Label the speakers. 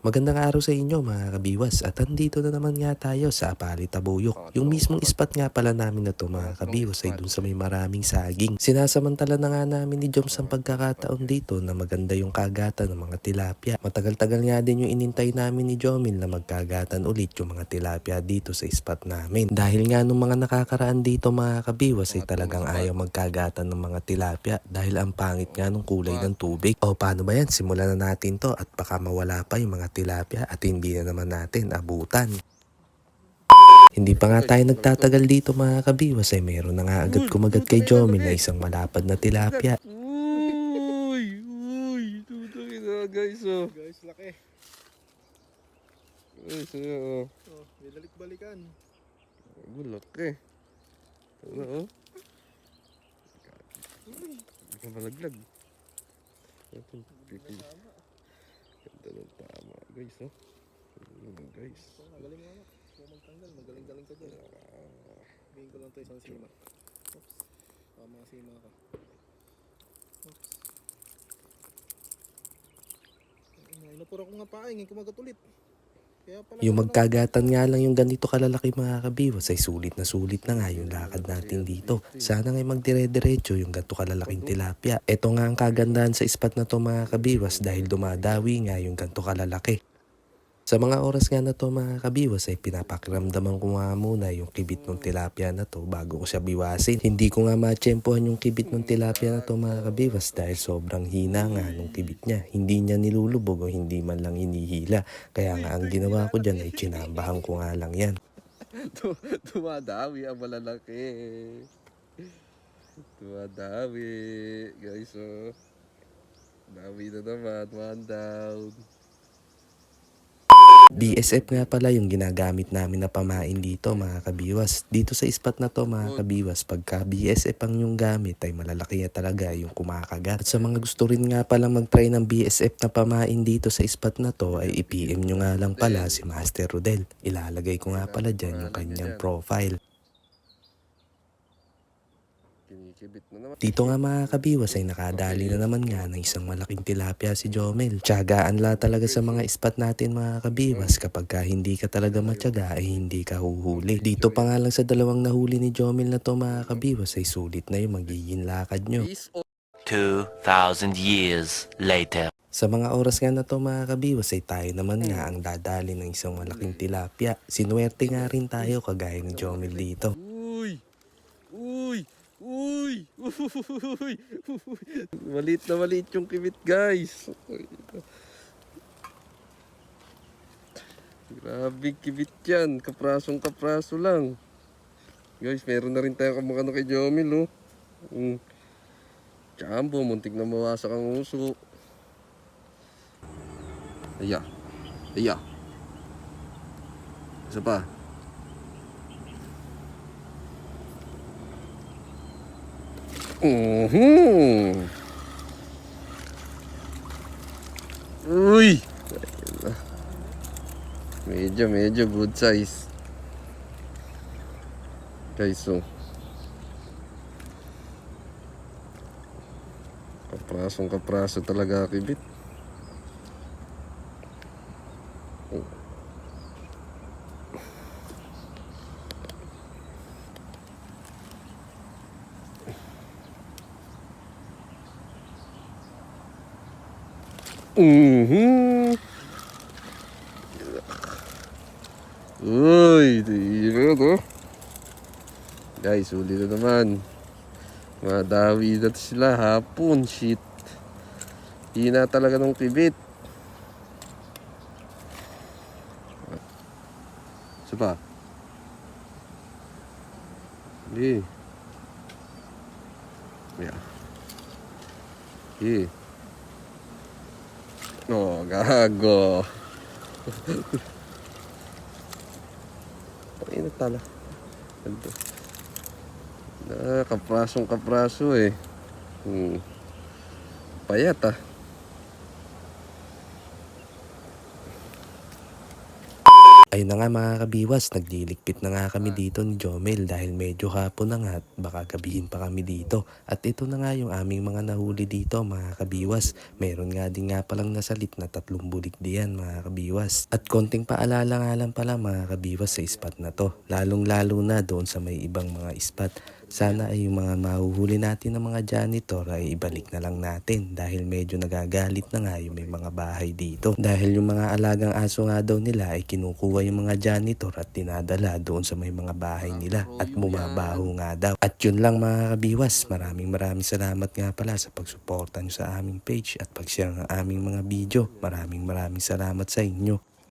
Speaker 1: Magandang araw sa inyo mga kabiwas at andito na naman nga tayo sa Apali Tabuyok. Yung mismong spot nga pala namin na to mga kabiwas ay dun sa may maraming saging. Sinasamantala na nga namin ni Joms ang pagkakataon dito na maganda yung kagatan ng mga tilapia. Matagal-tagal nga din yung inintay namin ni Jomil na magkagatan ulit yung mga tilapia dito sa spot namin. Dahil nga nung mga nakakaraan dito mga kabiwas ay talagang ayaw magkagatan ng mga tilapia dahil ang pangit nga nung kulay ng tubig. O paano ba yan? Simulan na natin to at baka mawala pa yung mga tilapia at hindi na naman natin abutan. Hindi pa nga tayo nagtatagal dito mga kabiwas ay meron na nga agad kumagat kay Jomil na isang malapad na tilapia.
Speaker 2: Uy, tutang ina guys oh.
Speaker 3: Guys, laki.
Speaker 2: Guys, oh.
Speaker 3: Oh, may balik-balikan.
Speaker 2: Laki. Ano oh? Hindi ka malaglag. Ito, pipil. Ganda ng tama guys oh. Guys.
Speaker 3: Magaling mo. Kung magtanggal, magaling-galing ka dyan. Bigyan ko lang ito isang sima. Oops. Mga sima ka. Oops. Inapura ko nga paing, kumagat ulit. Kaya pala
Speaker 1: Yung magkagatan nga lang yung ganito kalalaki mga kabiwas ay sulit na nga yung lakad natin dito. Sana ngay magdire-diretso yung ganito kalalaking tilapia. Ito nga ang kagandahan sa spot na to mga kabiwas dahil dumadawi nga yung ganito kalalaki. Sa mga oras nga na to mga kabiwas ay pinapakiramdaman ko nga muna yung kibit ng tilapia na to bago ko siya biwasin. Hindi ko nga matsyempohan yung kibit ng tilapia na to mga kabiwas dahil sobrang hina nga nung kibit niya. Hindi niya nilulubog o hindi man lang hinihila. Kaya nga ang ginawa ko dyan ay chinambahan ko nga lang yan.
Speaker 2: Dumadawi ang malalaki. Dumadawi. Guys oh. Dawi na naman. One down.
Speaker 1: BSF nga pala yung ginagamit namin na pamain dito mga kabiwas. Dito sa spot na to mga kabiwas, pagka BSF ang yung gamit ay malalaki na talaga yung kumakagat. At sa mga gusto rin nga pala mag-try ng BSF na pamain dito sa spot na to ay i-PM nyo nga lang pala si Master Rodel. Ilalagay ko nga pala dyan yung kanyang profile.
Speaker 2: Kinikibit na naman.
Speaker 1: Dito nga mga kabiwas ay nakadali na naman nga ng isang malaking tilapia si Jomel. Tiyagaan la talaga sa mga spot natin mga kabiwas. Kapag ka hindi ka talaga matyaga ay hindi ka huhuli. Dito pa nga lang sa dalawang nahuli ni Jomel na to mga kabiwas ay sulit na yung magiging lakad nyo.
Speaker 4: 2,000 years later.
Speaker 1: Sa mga oras nga na to mga kabiwas ay tayo naman nga ang dadali ng isang malaking tilapia. Sinuwerte nga rin tayo kagaya ni Jomel dito.
Speaker 2: Uy! Uy! Uy! Uy! Maliit na maliit yung kibit guys. Grabe kibit yan. Kaprasong kapraso lang. Guys, meron na rin tayo kamakano kay Jomil oh. Jumbo, muntik na mawasak ang uso. Aya. Aya. Isa pa. Uy! Medyo good size. Guys, so. Kapraso talaga kibit. Uy, tira to. Guys, uli na naman. Madawi na sila hapon. Shit. Hina talaga ng kibit. Isa pa. Hindi. Yeah. Hindi. Oh, gago. Ay, nagtala. Kapraso eh. Payat ah.
Speaker 1: Ayun na nga mga kabiwas, nagliligpit na nga kami dito ni Jomel dahil medyo hapon na nga at baka gabihin pa kami dito. At ito na nga yung aming mga nahuli dito mga kabiwas. Meron nga din nga palang nasalit na 3 bulig diyan mga kabiwas. At konting paalala nga lang pala mga kabiwas sa spot na to. Lalong lalo na doon sa may ibang mga spot. Sana ay yung mga mahuhuli natin ng mga janitor ay ibalik na lang natin dahil medyo nagagalit na nga yung may mga bahay dito. Dahil yung mga alagang aso nga daw nila ay kinukuha yung mga janitor at tinadala doon sa may mga bahay nila at bumabaho nga daw. At yun lang mga kabiwas, maraming salamat nga pala sa pagsuporta nyo sa aming page at pag-share ng aming mga video. Maraming salamat sa inyo.